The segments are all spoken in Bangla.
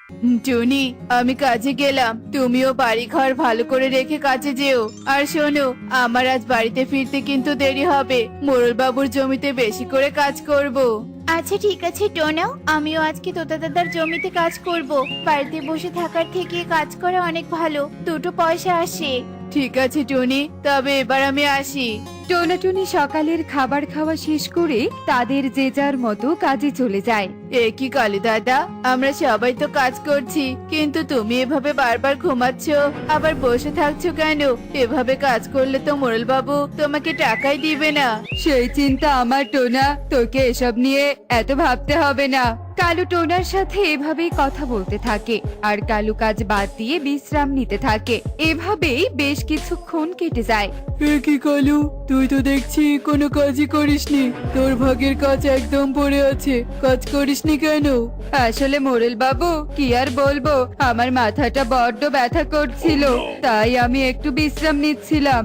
টুনি, আমি কাজে গেলাম, তুমিও বাড়ি ঘর ভালো করে রেখে কাজে যেও। আর শোনো, আমার আজ বাড়িতে ফিরতে কিন্তু দেরি হবে, মোড়ল বাবুর জমিতে বেশি করে কাজ করব। আচ্ছা ঠিক আছে টোনা, আমিও আজকে তোতা দাদার জমিতে কাজ করব। বাড়িতে বসে থাকার থেকে কাজ করা অনেক ভালো, দুটো পয়সা আসে। ঠিক আছে টুনি, তবে এবার আমি আসি। টোনাটুনি সকালের খাবার খাওয়া শেষ করে তাদের যে যার মতো কাজে চলে যায়। এ কি কালী দাদা, আমরা সবাই তো কাজ করছি, কিন্তু তুমি এভাবে বারবার ঘুমাচ্ছ, আবার বসে থাকছো কেন? এভাবে কাজ করলে তো মোড়ল বাবু তোমাকে টাকাই দিবে না। সেই চিন্তা আমার টোনা, তোকে এসব নিয়ে এত ভাবতে হবে না। কালু টোনার সাথে এভাবেই কথা বলতে থাকে আর কালু কাজ বাদ দিয়ে বিশ্রাম নিতে থাকে। এভাবেই বেশ কিছুক্ষণ কেটে যায়। এ কি কালু, তুই তো দেখছি কোনো কাজই করিসনি, তোর ভাগের কাজ একদম পড়ে আছে, কাজ করিসনি কেন? আসলে মোরেল বাবু, কি আর বলবো, আমার মাথাটা বড্ড ব্যথা করছিল, তাই আমি একটু বিশ্রাম নিচ্ছিলাম।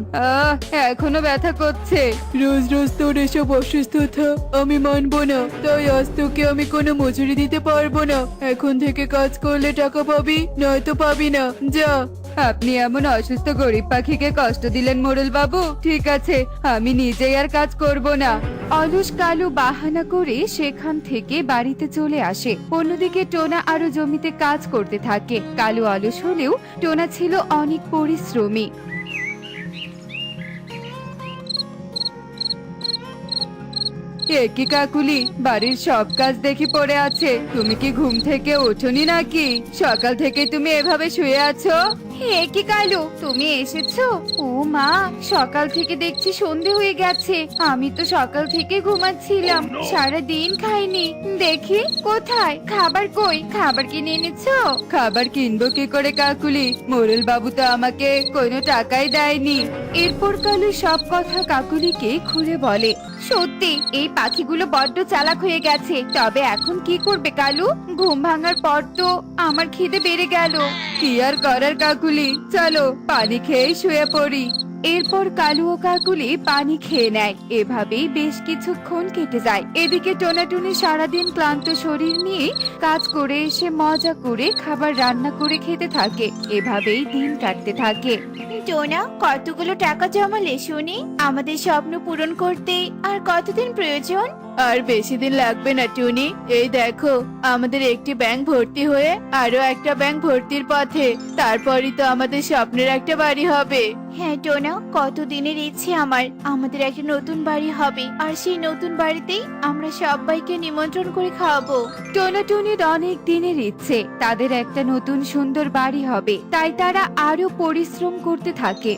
এখনো ব্যথা করছে। রোজ রোজ তোর এসব অসুস্থতা আমি মানবো না, তাই আজ তোকে আমি কোনো মজুরি দিতে পারবো না। এখন থেকে কাজ করলে টাকা পাবি, নয়তো পাবি না, যা। আপনি এমন অসুস্থ গরিব পাখিকে কষ্ট দিলেন মোড়ল বাবু, ঠিক আছে, আমি নিজেই আর কাজ করব না। অলস কালু বাহানা করে সেখান থেকে বাড়িতে চলে আসে। অন্যদিকে টোনা আরো জমিতে কাজ করতে থাকে। কালু অলস হলেও টোনা ছিল অনেক পরিশ্রমী। কি কাকুলি, বাড়ির সব কাজ দেখি পড়ে আছে, তুমি কি ঘুম থেকে ওঠোনি নাকি? সকাল থেকে তুমি এভাবে শুয়ে আছো? কি কালু, তুমি এসেছো? ও মা, সকাল থেকে দেখছি সন্ধে হয়ে গেছে, আমি তো সকাল থেকে ঘুমাচ্ছিলাম, সারা দিন খাইনি। দেখি কোথায় খাবার, কই খাবার কিনে এনেছো? খাবার কিনবো কি করে কাকুলি, মোরেল বাবু তো আমাকে কোনো টাকাই দেয়নি। এরপর কালু সব কথা কাকুলিকে খুলে বলে। সত্যি এই পাখিগুলো বড্ড চালাক হয়ে গেছে, তবে এখন কি করবে কালু? ঘুম ভাঙার পর তো আমার খিদে বেড়ে গেল। কি আর করার কাকুলি, চলো পানি খেয়ে শুয়ে পড়ি। এরপর কালু ও কাকুলি পানি খেয়ে নেয়। এভাবেই বেশ কিছুক্ষণ কেটে যায়। এদিকে টোনাটুনি সারাদিন ক্লান্ত শরীর নিয়ে কাজ করে এসে মজা করে খাবার রান্না করে খেতে থাকে। এভাবেই দিন কাটতে থাকে। টোনা, কতগুলো টাকা জমালে শুনি? আমাদের স্বপ্ন পূরণ করতে আর কতদিন প্রয়োজন? আর বেশি দিন লাগবে না টুনি, এই দেখো, আমাদের একটি ব্যাংক ভর্তি হয়ে আরো একটা ব্যাংক ভর্তির পথে, তারপরই তো আমাদের স্বপ্নের একটা বাড়ি হবে। হ্যাঁ টোনা, কতদিনের ইচ্ছে আমার, আমাদের একটা নতুন বাড়ি হবে, আর সেই নতুন বাড়িতেই আমরা সবাইকে নিমন্ত্রণ করে খাওয়াবো। টোনাটুনির অনেক দিনের ইচ্ছে তাদের একটা নতুন সুন্দর বাড়ি হবে, তাই তারা আরো পরিশ্রম করতে থাকে।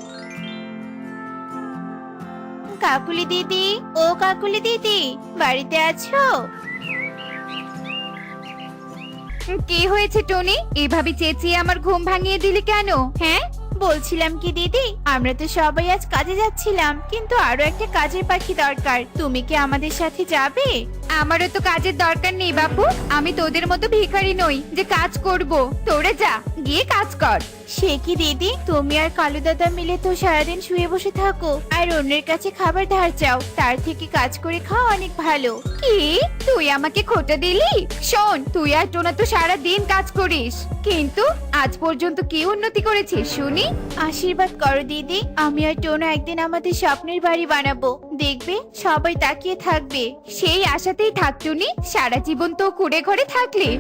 কাকুলি দিদি, ও কাকুলি দিদি, বাড়িতে আছো? কি হয়েছে টনি, এভাবে চেঁচিয়ে আমার ঘুম ভাঙিয়ে দিলি কেন? হ্যাঁ, বলছিলাম কি দিদি, আমরা তো সবাই আজ কাজে যাচ্ছিলাম, কিন্তু আরো একটা কাজের পাখি দরকার, তুমি কি আমাদের সাথে যাবে? আমারও তো কাজের দরকার নেই বাপু, আমি তোদের মতো ভিখারি নই যে কাজ করব। তোরে যা, গিয়ে কাজ কর। সে কি দিদি, তুমি আর কালু দাদা মিলে তো সারাদিন শুয়ে বসে থাকো আর অন্যের কাছে খাবার ধার চাও, তার থেকে কাজ করে খাওয়া অনেক ভালো। কি, তুই আমাকে খোটা দিলি? শোন, তুই আর টোনা তো সারা দিন কাজ করিস, কিন্তু আজ পর্যন্ত কি উন্নতি করেছিস শুনি? আশীর্বাদ করো দিদি, আমি আর টোনা একদিন আমাদের স্বপ্নের বাড়ি বানাবো, দেখবে সবাই তাকিয়ে থাকবে। সেই আশাতেই থাকতুনি, সারা জীবন তো কুড়ে ঘরে থাকলি।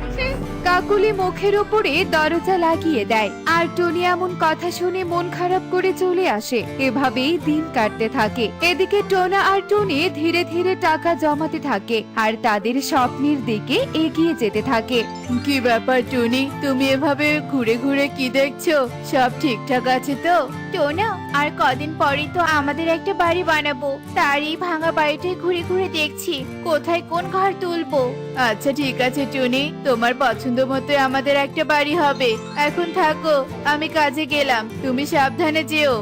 কাকুলি মুখের উপরে দরজা লাগিয়ে দেয় আর টনি এমন কথা শুনে মন খারাপ করে চলে আসে। এভাবেই দিন কাটতে থাকে। এদিকে টোনা আর টনি ধীরে ধীরে টাকা জমাতে থাকে আর তাদের স্বপ্নের দিকে এগিয়ে যেতে থাকে। কি ব্যাপার টুনি, তুমি এভাবে ঘুরে ঘুরে কি দেখছো? সব ঠিকঠাক আছে তো? টোনা, আর কদিন পরেই তো আমাদের একটা বাড়ি বানাবো, তার এই ভাঙা বাড়িটাই ঘুরে ঘুরে দেখছি কোথায় কোন ঘর তুলবো। আচ্ছা ঠিক আছে টুনি, তোমার পছন্দ মতো আমাদের একটা বাড়ি হবে। এখন থাকো, আমি কাজে গেলাম, তুমি সাবধানে যেও।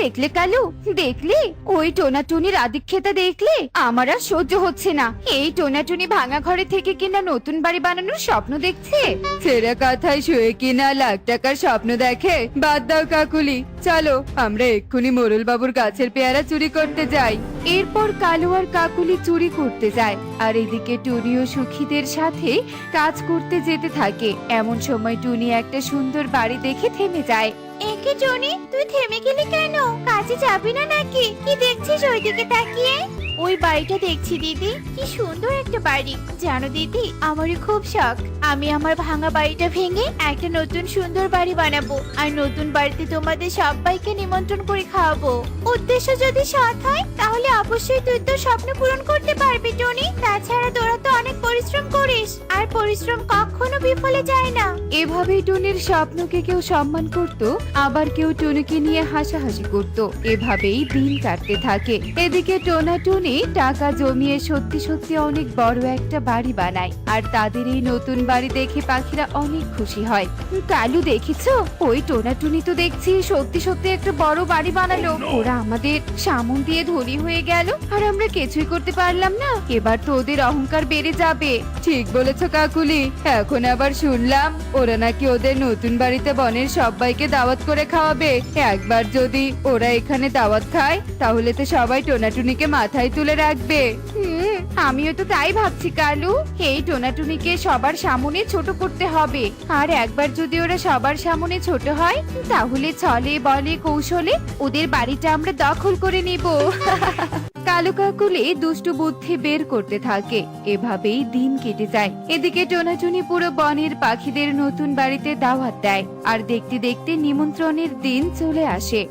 দেখলে কালু, দেখলে ওই টোনাটুনির আদিক্ষেতা দেখলে? আমার আর সহ্য হচ্ছে না। এই টোনাটুনি ভাঙা ঘরে থেকে কিনা নতুন বাড়ি বানানোর স্বপ্ন দেখছে। ছেঁড়া কাঁথায় শুয়ে কিনা লাখ টাকার স্বপ্ন দেখে? বাদ দাও কাকুলি, চলো আমরা এক্ষুনি মোরল বাবুর গাছের পেয়ারা চুরি করতে যাই। এরপর কালু আর কাকুলি চুরি করতে যায়, আর এদিকে টুনি ও সুখীদের সাথে কাজ করতে যেতে থাকে। এমন সময় টুনি একটা সুন্দর বাড়ি দেখে থেমে যায়। একে টনি, তুই থেমে গেলি কেন? কাজে যাবি না নাকি? কি দেখছিস ওইদিকে তাকিয়ে? ওই বাড়িটা দেখছি দিদি, কি সুন্দর একটা বাড়ি। জানো দিদি, আমারই খুব শখ। আমি আমার ভাঙা বাড়িটা ভেঙে একটা নতুন সুন্দর বাড়ি বানাবো, আর নতুন বাড়িতে তোমাদের সবাইকে নিমন্ত্রণ করে খাওয়াবো। উদ্দেশ্য যদি সৎ হয় তাহলে অবশ্যই তুই তোর স্বপ্ন পূরণ করতে পারবি টনি। তাছাড়া তোরা তো অনেক পরিশ্রম করিস, আর পরিশ্রম কখনো বিফলে যায় না। এভাবেই টুনির স্বপ্নকে কেউ সম্মান করত, আবার কেউ টুনিকে নিয়ে হাসাহাসি করত। এভাবেই দিন কাটতে থাকে। এদিকে টোনা টুনি টাকা জমিয়ে সত্যি সত্যি অনেক বড় একটা বাড়ি বানায়, আর তাদের এই নতুন বাড়ি দেখে পাখিরা অনেক খুশি হয়। কালু, দেখেছো? ওই টোনা টুনি তো দেখছি সত্যি সত্যি একটা বড় বাড়ি বানালো। ওরা আমাদের সামন দিয়ে ধনী হয়ে গেল, আর আমরা কিছুই করতে পারলাম না। এবার তো ওদের অহংকার বেড়ে যাবে। ঠিক বলেছো কাকুলি, এখন আবার শুনলাম ওরা নাকি ওদের নতুন বাড়িতে বনের সবাইকে দাওয়াত করে খাওয়াবে। একবার যদি ওরা এখানে দাওয়াত খায় তাহলে তো সবাই টোনাটুনিকে মাথায় তুলে রাখবে। আমিও তো তাই ভাবছি কালু। এই টোনাটুনিকে সবার সামনে ছোট করতে হবে, আর একবার যদি ওরা সবার সামনে ছোট হয় তাহলে ছলে বলে কৌশলে ওদের বাড়িটা আমরা দখল করে নিব। কালু কাকুলি দুষ্টু বুদ্ধি বের করতে থাকে। এভাবেই দিন কেটে যায়। এদিকে টোনাটুনি পুরো বনের পাখিদের নতুন বাড়িতে দাওয়াত দেয়, আর দেখতে দেখতে নিমন্ত্রণের দিন চলে আসে।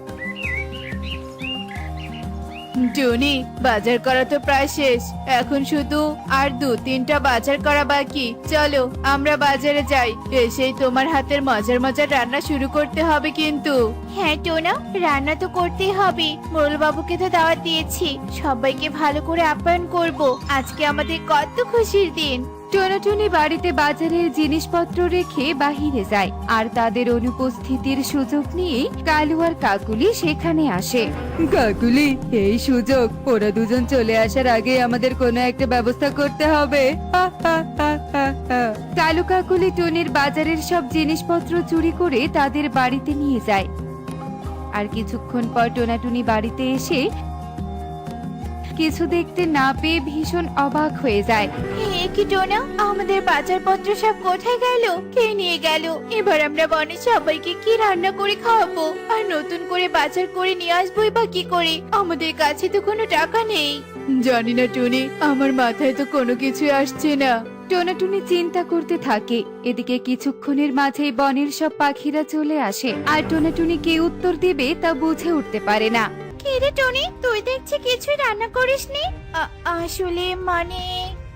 টুনি, বাজার করা তো প্রায় শেষ। এখন শুধু আর 2-3টা বাজার করা বাকি। চলো আমরা বাজারে যাই। এসেই তোমার হাতের মজার মজার রান্না শুরু করতে হবে কিন্তু। হ্যাঁ টোনা, রান্না তো করতেই হবে। মোরল বাবুকে তো দাওয়াত দিয়েছি, সবাইকে ভালো করে আপ্যায়ন করব। আজকে আমাদের কত খুশির দিন। টোনাটুনি বাড়িতে বাজারের জিনিসপত্র রেখে বাহিরে যায়, আর তাদের অনুপস্থিতির সুযোগ নিয়ে কালু আর কাকুলি সেখানে আসে। কাকুলি, এই সুযোগ, ওরা দুজন চলে আসার আগে আমাদের কোনো একটা ব্যবস্থা করতে হবে। কালু কাকুলি টুনির বাজারের সব জিনিসপত্র চুরি করে তাদের বাড়িতে নিয়ে যায়, আর কিছুক্ষণ পর টোনাটুনি বাড়িতে এসে কিছু দেখতে না পেয়ে ভীষণ অবাক হয়ে যায়। হে কি টোনা, আমাদের বাজারপত্র সব কোথায় গেল? কে নিয়ে গেল? এবার আমরা বনে সবাইকে কি রান্না করে খাওয়াবো? আর নতুন করে বাজার করে নিয়ে আসবোই বা কি করে? আমাদের কাছে তো কোনো টাকা নেই। জানি না টুনি, আমার মাথায় তো কোনো কিছু আসছে না। টোনাটুনি চিন্তা করতে থাকে। এদিকে কিছুক্ষণের মাঝেই বনের সব পাখিরা চলে আসে, আর টোনাটুনি কে উত্তর দেবে তা বুঝে উঠতে পারে না। কি রে টনি, তুই দেখছি কিছুই রান্না করিসনি? আসলে মানে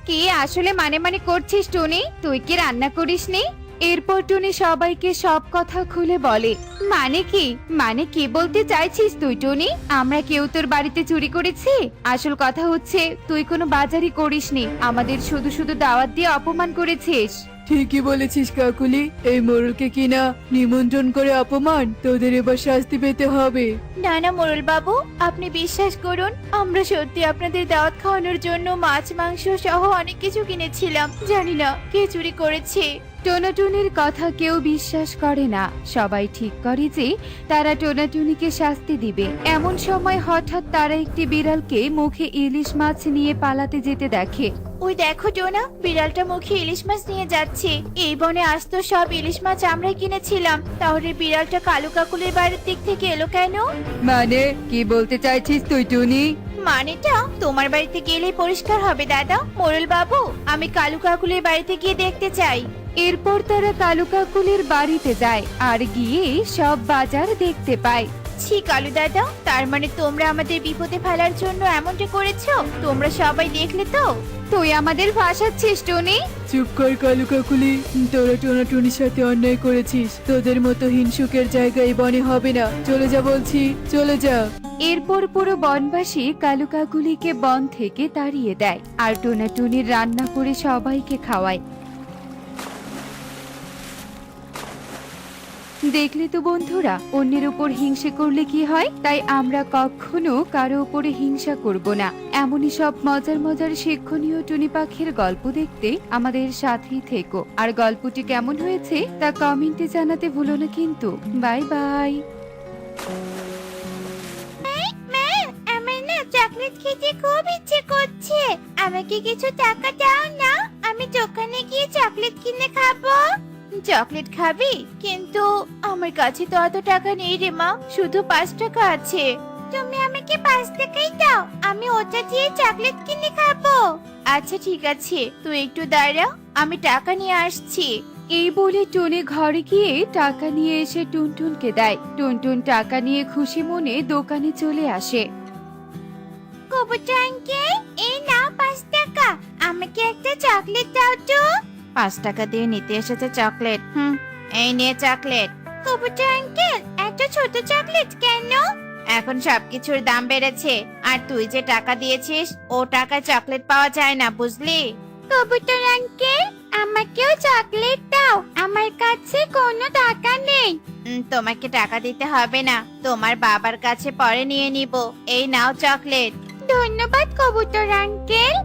কি আসলে মানে মানে করছিস টুনি? তুই কি রান্না করিসনি? এরপর টুনি সবাইকে সব কথা খুলে বলে। মানে কি বলতে চাইছিস তুই টুনি? আমরা কেউ তোর বাড়িতে চুরি করেছি? আসল কথা হচ্ছে তুই কোনো বাজারই করিসনি, আমাদের শুধু শুধু দাওয়াত দিয়ে অপমান করেছিস। ঠিকই বলেছিস কাকুলি, এই মোরলকে কিনা নিমন্ত্রণ করে অপমান, তোদের এবার শাস্তি পেতে হবে। না না মোরল বাবু, আপনি বিশ্বাস করুন, আমরা সত্যি আপনাদের দাওয়াত খাওয়ানোর জন্য মাছ মাংস সহ অনেক কিছু কিনেছিলাম। জানি না কে চুরি করেছে। টোনাটুনির কথা কেউ বিশ্বাস করে না। সবাই ঠিক করে যে তারা টোনাটুনিকে শাস্তি দিবে। এমন সময় হঠাৎ তারা একটি বিড়ালকে মুখে ইলিশ মাছ নিয়ে পালাতে যেতে দেখে। ওই দেখো টোনা, বিড়ালটা মুখে ইলিশ মাছ নিয়ে যাচ্ছে। এই বনে আজ তো সব ইলিশ মাছ আমরাই কিনেছিলাম, তাহলে বিড়ালটা কালু কাকুলের বাড়ির দিক থেকে এলো কেন? মানে কি বলতে চাইছিস তুই টুনি? মানেটা তোমার বাড়িতে গেলেই পরিষ্কার হবে দাদা। মোরল বাবু, আমি কালু কাকুলের বাড়িতে গিয়ে দেখতে চাই। এরপর তারা কালু কাকুলের বাড়িতে যায়, আর গিয়ে সব বাজার দেখতে পায়। ছি কালু দাদা, তার মানে তোমরা আমাদের বিপদে ফেলার জন্য এমনটা করেছো? তোমরা সবাই দেখলে তো? তুই আমাদের ভাসাচ্ছিস টুনি? চুপ কর কালু কাকুলি, তোরা টোনাটুনির সাথে অন্যায় করেছিস। তোদের মতো হিংসুকের জায়গায় বনে হবে না। চলে যা বলছি, চলে যা। এরপর পুরো বনবাসী কালু কাকুলিকে বন থেকে তাড়িয়ে দেয়, আর টোনাটুনির রান্না করে সবাইকে খাওয়ায়। দেখলে তো বন্ধুরা, অন্যের উপর হিংসে করলে কি হয়, তাই আমরা কখনো কারো উপরে হিংসা করব না। এমনই সব মজার মজার শিক্ষণীয় টুনি পাখির গল্প দেখতে আমাদের সাথেই থেকো। আর গল্পটি কেমন হয়েছে তা কমেন্টে জানাতে ভুলো না কিন্তু। Bye bye. মা, আমার না চকলেট খেতে খুব ইচ্ছে করছে। আমাকে কিছু টাকা দাও না, আমি দোকানে গিয়ে চকলেট কিনে খাবো। চকলেট খাবি? কিন্তু আমার কাছে তো অত টাকা নেই রে মা, শুধু 5 টাকা আছে। তুমি আমাকে 5 টাকাই দাও, আমি ওটা দিয়ে চকলেট কিনে খাবো। আচ্ছা ঠিক আছে, তুই একটু দাঁড়া, আমি টাকা নিয়ে আসছি। এই বলে টুনি ঘরে গিয়ে টাকা নিয়ে এসে টুনটুনকে দেয়। টুনটুন টাকা নিয়ে খুশি মনে দোকানে চলে আসে। কবুতর আঙ্কেল, এই নাও 5 টাকা, আমাকে একটা চকলেট দাও তো। 5 টাকা দিয়ে নিতে এসেছে চকলেট? এই নে চকলেট। কবুতর আঙ্কেল, এত ছোট চকলেট কেন? এখন সবকিছুর দাম বেড়েছে, আর তুই যে টাকা দিয়েছিস ও টাকায় চকলেট পাওয়া যায় না, বুঝলি? কবুতর আঙ্কেল, আমাকেও চকলেট দাও, আমার কাছে কোনো টাকা নেই। তোমাকে টাকা দিতে হবে না, তোমার বাবার কাছে পরে নিয়ে নিব। এই নাও চকলেট। ধন্যবাদ কবুতর আঙ্কেল।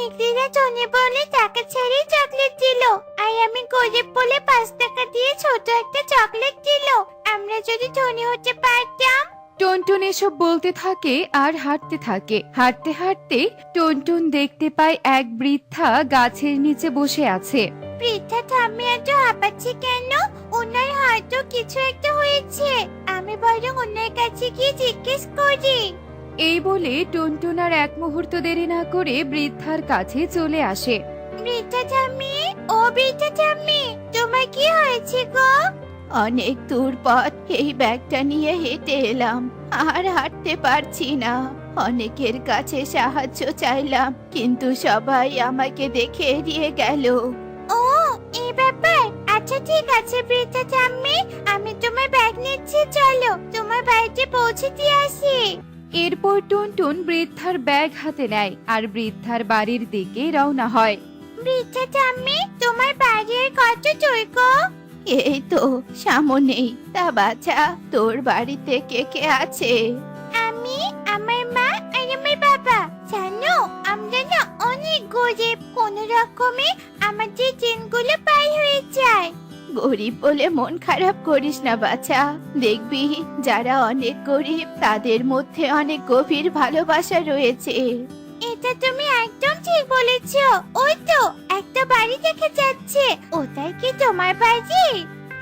একদিনে টনি বলে টাকা ছেড়ে চকলেট দিল, আর আমি গরিব বলে 5 টাকা দিয়ে ছোট একটা চকলেট দিল। আমরা যদি ধনী হতে পারতাম। টুনটুন এসব বলতে থাকে আর হাঁটতে থাকে। হাঁটতে হাঁটতে টুনটুন দেখতে পায় এক বৃদ্ধা গাছের নিচে বসে আছে। বৃদ্ধা ঠাম্মি এত হাঁপাচ্ছে কেন? ওনার হয়তো কিছু একটা হয়েছে। আমি বরং ওনার কাছে গিয়ে জিজ্ঞেস করি। এই বলে টুনটুন আর এক মুহূর্ত দেরি না করে বৃদ্ধার কাছে চলে আসে। বৃদ্ধা ঠাম্মি, ও বৃদ্ধা ঠাম্মি, তোমার কি হয়েছে গো? অনেক দূর পথ এই ব্যাগটা নিয়ে হেঁটে এলাম, আর হাঁটতে পারছি না। অনেকের কাছে সাহায্য চাইলাম, কিন্তু সবাই আমাকে দেখে এড়িয়ে গেল। ও, এই ব্যাপার। আচ্ছা ঠিক আছে বৃদ্ধা ঠাম্মি, আমি তোমার ব্যাগ নিচ্ছি, চলো তোমার বাড়িতে পৌঁছে দিয়ে আসি। এরপর টুনটুন বৃদ্ধার ব্যাগ হাতে নেয় আর বৃদ্ধার বাড়ির দিকে রওনা হয়। বৃদ্ধা ঠাম্মি, তোমার বাড়ি আর কত দূর গো? এই তো সামনেই। তা বাচ্চা, তোর বাড়িতে কে কে আছে? আমি, আমার মা আর আমার বাবা। জানো, আমরা না অনেক গরিব, কোনো রকমে আমাদের দিনগুলো পার হয়ে যায়। গরিব বলে মন খারাপ করিস না বাচ্চা, দেখবি যারা অনেক গরিব তাদের মধ্যে অনেক গভীর ভালোবাসা রয়েছে। এটা তুমি একদম ঠিক বলেছো। ওই তো একটা বাড়ি দেখা যাচ্ছে, ওটাই কি তোমার বাড়ি?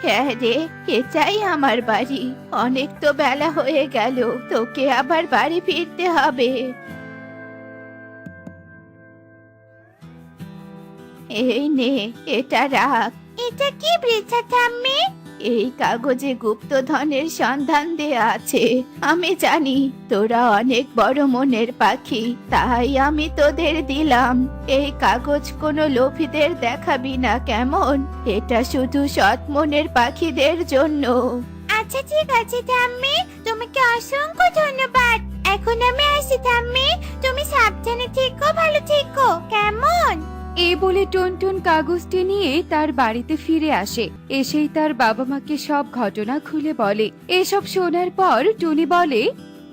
হ্যাঁ রে, এটাই আমার বাড়ি। অনেক তো বেলা হয়ে গেল, তোকে আবার বাড়ি ফিরতে হবে। এই নে, এটা রাখ। এটা কি বৃদ্ধা ঠাম্মি? এই কাগজে গুপ্তধনের সন্ধান দেয়া আছে। আমি জানি তোরা অনেক বড় মনের পাখি, তাই আমি তোদের দিলাম। এই কাগজ কোনো লোভীদের দেখাবি না, কেমন? এটা শুধু সৎ মনের পাখিদের জন্য। আচ্ছা ঠিক আছে ঠাম্মি, তোমাকে অসংখ্য ধন্যবাদ। এখন আমি আসি ঠাম্মি, তুমি সাবধানে থেকো, ভালো থেকো, কেমন? এই বলে টুনটুন কাগজটি নিয়ে তার বাড়িতে ফিরে আসে। এসেই তার বাবা মাকে সব ঘটনা খুলে বলে। এসব শোনার পর টুনি বলে,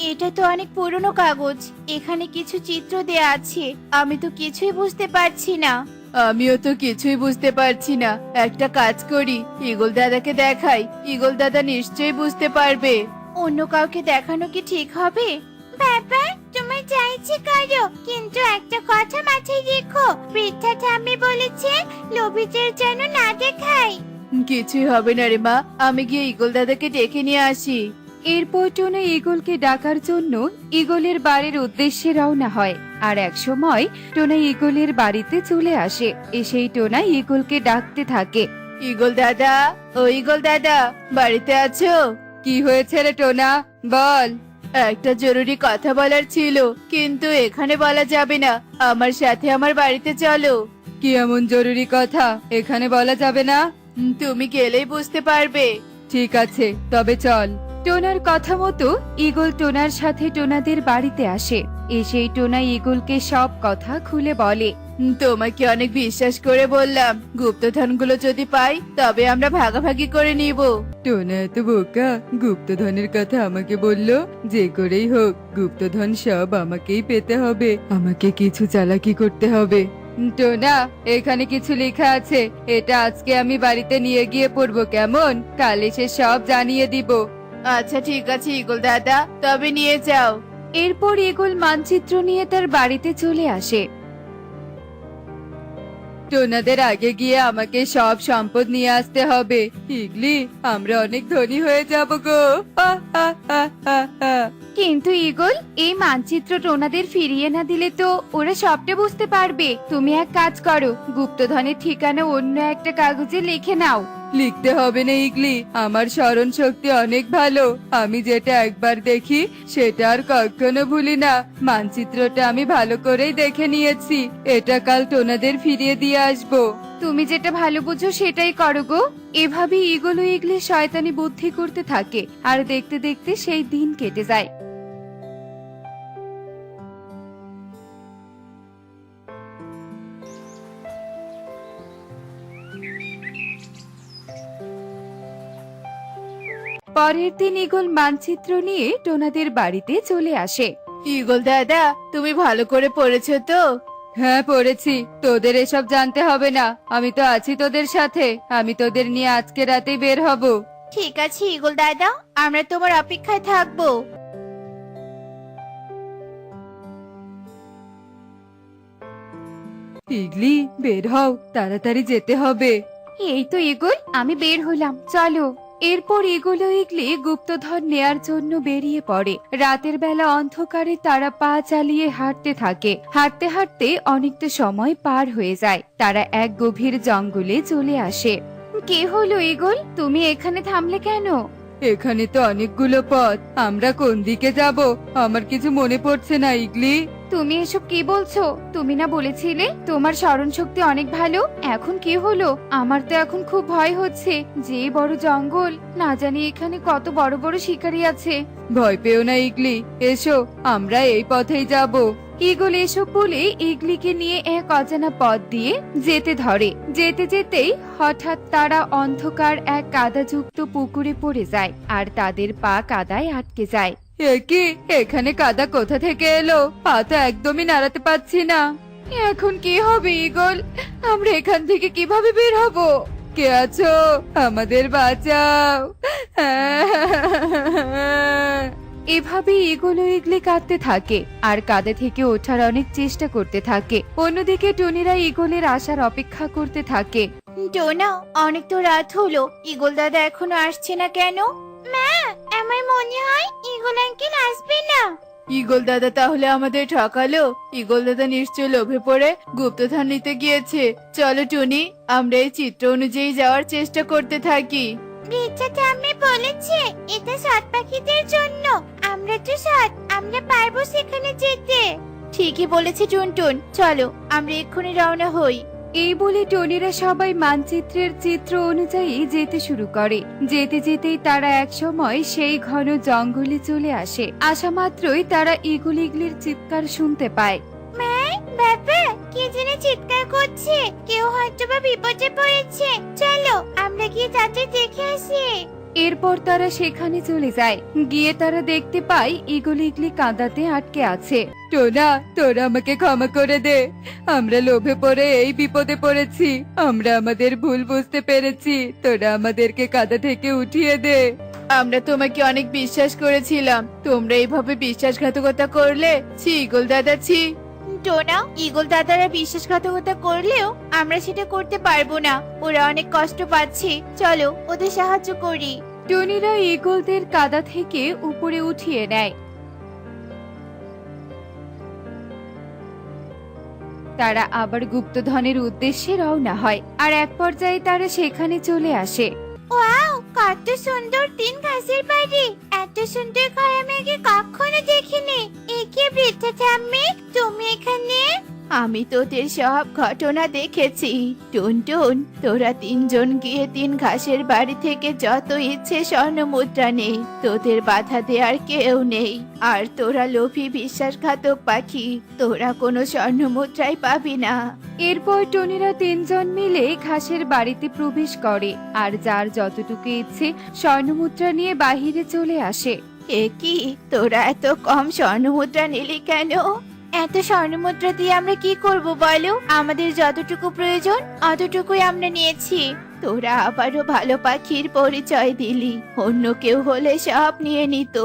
এটা তো অনেক পুরনো কাগজ, এখানে কিছু চিত্র দেয়া আছে, আমি তো কিছুই বুঝতে পারছি না। আমিও তো কিছুই বুঝতে পারছি না। একটা কাজ করি, ঈগল দাদাকে দেখাই, ঈগল দাদা নিশ্চয়ই বুঝতে পারবে। অন্য কাউকে দেখানো কি ঠিক হবে? বাবা, তোমার যা ইচ্ছে করো, কিন্তু একটা কথা মাথায় রেখো, বৃদ্ধা ঠাম্মি বলেছে লোভীদের যেন না দেখাই। কিছুই হবে না রে মা, আমি গিয়ে ঈগল দাদাকে ডেকে নিয়ে আসি। এরপর টোনা ঈগলকে ডাকার জন্য ঈগলের বাড়ির উদ্দেশ্যে রওনা হয়। আর এক সময় টোনা ঈগলের বাড়িতে চলে আসে। এসেই টোনা ঈগলকে ডাকতে থাকে। ঈগল দাদা, ও ঈগল দাদা, বাড়িতে আছো? কি হয়েছে রে টোনা, বল। একটা জরুরি কথা বলার ছিল, কিন্তু এখানে বলা যাবে না। আমার সাথে আমার বাড়িতে চলো। কি এমন জরুরি কথা এখানে বলা যাবে না? তুমি গেলেই বুঝতে পারবে। ঠিক আছে, তবে চল। টোনার কথা মতো ঈগল টোনার সাথে টোনাদের বাড়িতে আসে। এসেই টোনা ঈগলকে সব কথা খুলে বলে। তোমাকে অনেক বিশ্বাস করে বললাম গুপ্তধনগুলো যদি পাই তবে আমরা ভাগাভাগি করে নিব। টোনা এত বোকা, গুপ্তধনের কথা আমাকে বললো। যে করেই হোক গুপ্তধন সব আমাকেই পেতে হবে, আমাকে কিছু চালাকি করতে হবে। টোনা, এখানে কিছু লেখা আছে, এটা আজকে আমি বাড়িতে নিয়ে গিয়ে পড়বো, কেমন? কাল এসে সব জানিয়ে দিব। আচ্ছা ঠিক আছে ঈগল দাদা, তবে নিয়ে যাও। এরপর ঈগল মানচিত্র নিয়ে তার বাড়িতে চলে আসে। টোনাদের আগে গিয়ে আমাকে সব সম্পদ নিয়ে আসতে হবে। ইগলি, আমরা অনেক ধনী হয়ে যাব গো। কিন্তু ঈগল, এই মানচিত্র টোনাদের ফিরিয়ে না দিলে তো ওরা সবটা বুঝতে পারবে। তুমি এক কাজ করো, গুপ্তধনের ঠিকানা অন্য একটা কাগজে লিখে নাও। লিখতে হবে না ইগলি, আমার স্মরণ শক্তি অনেক ভালো। আমি যেটা একবার দেখি সেটা আর কখনো ভুলি না। মানচিত্রটা আমি ভালো করেই দেখে নিয়েছি, এটা কাল টোনাদের ফিরিয়ে দিয়ে আসবো। তুমি যেটা ভালো বুঝো সেটাই করো গো। এভাবে ঈগল ও ইগলি শয়তানি বুদ্ধি করতে থাকে, আর দেখতে দেখতে সেই দিন কেটে যায়। পরের দিন ঈগল মানচিত্র নিয়ে টোনাদের বাড়িতে চলে আসে। ঈগল দাদা, তুমি ভালো করে পড়েছো তো? হ্যাঁ পড়েছি, তোদের এসব জানতে হবে না, আমি তো আছি তোদের সাথে। আমি তোদের নিয়ে আজকে রাতেই বের হব। ঠিক আছে ঈগল দাদা, আমরা তোমার অপেক্ষায় থাকবো। ইগলি, বের হও, তাড়াতাড়ি যেতে হবে। এই তো ঈগল, আমি বের হলাম, চলো। এরপর ঈগল ও ইগলি গুপ্তধন নেয়ার জন্য বেরিয়ে পড়ে। রাতের বেলা অন্ধকারে তারা পা চালিয়ে হাঁটতে থাকে। হাঁটতে হাঁটতে অনেকটা সময় পার হয়ে যায়। তারা এক গভীর জঙ্গলে চলে আসে। কি হলো ঈগল, তুমি এখানে থামলে কেন? এখানে তো অনেকগুলো পথ, আমরা কোন দিকে যাব আমার কিছু মনে পড়ছে না ইগলি। তুমি এসব কি বলছো? তুমি না বলেছিলে তোমার স্মরণ শক্তি অনেক ভালো? এখন কি হলো? আমার তো এখন খুব ভয় হচ্ছে। যে বড় জঙ্গল, না জানি এখানে কত বড় বড় শিকারী আছে। ভয় পেও না ইগলি, এসো আমরা এই পথেই যাব। ঈগল এসব বলে ইগলিকে নিয়ে এক অজানা পথ দিয়ে যেতে ধরে। যেতে যেতেই হঠাৎ তারা অন্ধকার এক কাদাযুক্ত পুকুরে পড়ে যায়, আর তাদের পা কাদায় আটকে যায়। কি, এখানে কাদা কোথা থেকে এলো? পা তো একদমই নাড়াতে পারছি না। এখন কি হবে ঈগল? আমরা এখান থেকে কিভাবে বের হব? কে আছো? আমাদের বাঁচাও। এভাবে ঈগল ও ইগলি কাঁদতে থাকে আর কাঁদে থেকে ওঠার অনেক চেষ্টা করতে থাকে। অন্যদিকে টুনিরা ঈগলের আসার অপেক্ষা করতে থাকে। টোনা, অনেক তো রাত হলো, ঈগল দাদা এখনো আসছে না কেন? মা, আমার মনে হয় ঈগল আঙ্কেল আসবে না। ঈগল দাদা তাহলে আমাদের ঠকালো। ঈগল দাদা নিশ্চয় লোভে পড়ে গুপ্তধন নিতে গিয়েছে। চলো টুনি, আমরা এই চিত্র অনুযায়ী যাওয়ার চেষ্টা করতে থাকি। বৃদ্ধা ঠাম্মি বলেছে এটা সৎ পাখিদের জন্য। আমরা তো সৎ, আমরা পারবো সেখানে যেতে। ঠিকই বলেছে টুনটুন, চলো আমরা এক্ষুনি রওনা হই। এই বলে টনিরা সবাই মানচিত্রের চিত্র অনুযায়ী যেতে শুরু করে। যেতে যেতেই তারা একসময় সেই ঘন জঙ্গলে চলে আসে। আসা মাত্রই তারা ঈগল ইগলির চিৎকার শুনতে পায়। মা, বাবা, কে যেন চিৎকার করছে, কেউ হয়তো বা বিপদে পড়েছে। চলো আমরা গিয়ে তাদের দেখে আসি। এরপর তারা সেখানে চলে যায়। গিয়ে তারা দেখতে পায় ঈগল ইগলি কাঁদাতে আটকে আছে। টোনা, তোরা আমাকে ক্ষমা করে দে, আমরা লোভে পড়ে এই বিপদে পড়েছি। আমরা আমাদের ভুল বুঝতে পেরেছি, তোরা আমাদেরকে কাঁদা থেকে উঠিয়ে দে। আমরা তোমাকে অনেক বিশ্বাস করেছিলাম, তোমরা এইভাবে বিশ্বাসঘাতকতা করলে। ছি ঈগল দাদা, ছি। টোনা, ঈগল দাদারা বিশ্বাসঘাতকতা করলেও আমরা সেটা করতে পারবো না। ওরা অনেক কষ্ট পাচ্ছে, চলো ওদের সাহায্য করি। টুনিরা ঈগলদের কাদা থেকে উপরে উঠিয়ে নেয়। তারা আবার গুপ্তধনের উদ্দেশ্যে রওনা হয়, আর এক পর্যায়ে তারা সেখানে চলে আসে। ওয়াও, কত সুন্দর তিন গাছের বাড়ি। এত সুন্দর ঘর আমি আগে কখনো দেখিনি। একে বৃদ্ধা ঠাম্মি, তুমি এখানে? আমি তোদের সব ঘটনা দেখেছি। টুনটুন, তোরা তিনজন গিয়ে তিন ঘাসের বাড়ি থেকে যত ইচ্ছে স্বর্ণ মুদ্রা নেই, তোদের বাধা দেওয়ার কেউ নেই। আর তোরা লোভী বিশ্বাসঘাতক পাখি, তোরা কোনো স্বর্ণ মুদ্রাই পাবি না। এরপর টুনিরা তিনজন মিলে ঘাসের বাড়িতে প্রবেশ করে আর যার যতটুকু ইচ্ছে স্বর্ণমুদ্রা নিয়ে বাহিরে চলে আসে। এ কি, তোরা এত কম স্বর্ণ মুদ্রা নিলি কেন? এত স্বর্ণমুদ্রা দিয়ে আমরা কি করব বলো? আমাদের যতটুকু প্রয়োজন অতটুকুই আমরা নিয়েছি। তোরা আবারও ভালো পাখির পরিচয় দিলি, অন্য কেউ হলে সব নিয়ে নিত।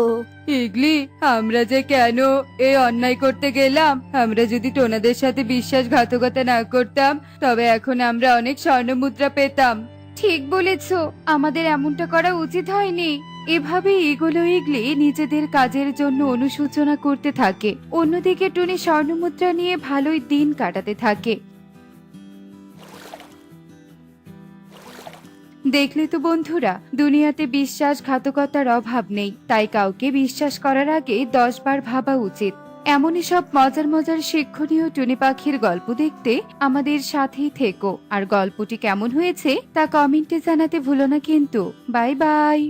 ইগলি, আমরা যে কেন এই অন্যায় করতে গেলাম? আমরা যদি টোনাদের সাথে বিশ্বাসঘাতকতা না করতাম তবে এখন আমরা অনেক স্বর্ণমুদ্রা পেতাম। ঠিক বলেছো, আমাদের এমনটা করা উচিত হয়নি। এভাবে ইগলো ইগলি নিজেদের কাজের জন্য অনুশোচনা করতে থাকে। অন্যদিকে টুনি স্বর্ণমুদ্রা নিয়ে ভালোই দিন কাটাতে থাকে। দেখলে তো বন্ধুরা, দুনিয়াতে বিশ্বাসঘাতকতার অভাব নেই, তাই কাউকে বিশ্বাস করার আগে 10 বার ভাবা উচিত। এমনই সব মজার মজার শিক্ষণীয় টুনি পাখির গল্প দেখতে আমাদের সাথেই থেকো। আর গল্পটি কেমন হয়েছে তা কমেন্টে জানাতে ভুলো না কিন্তু। Bye bye.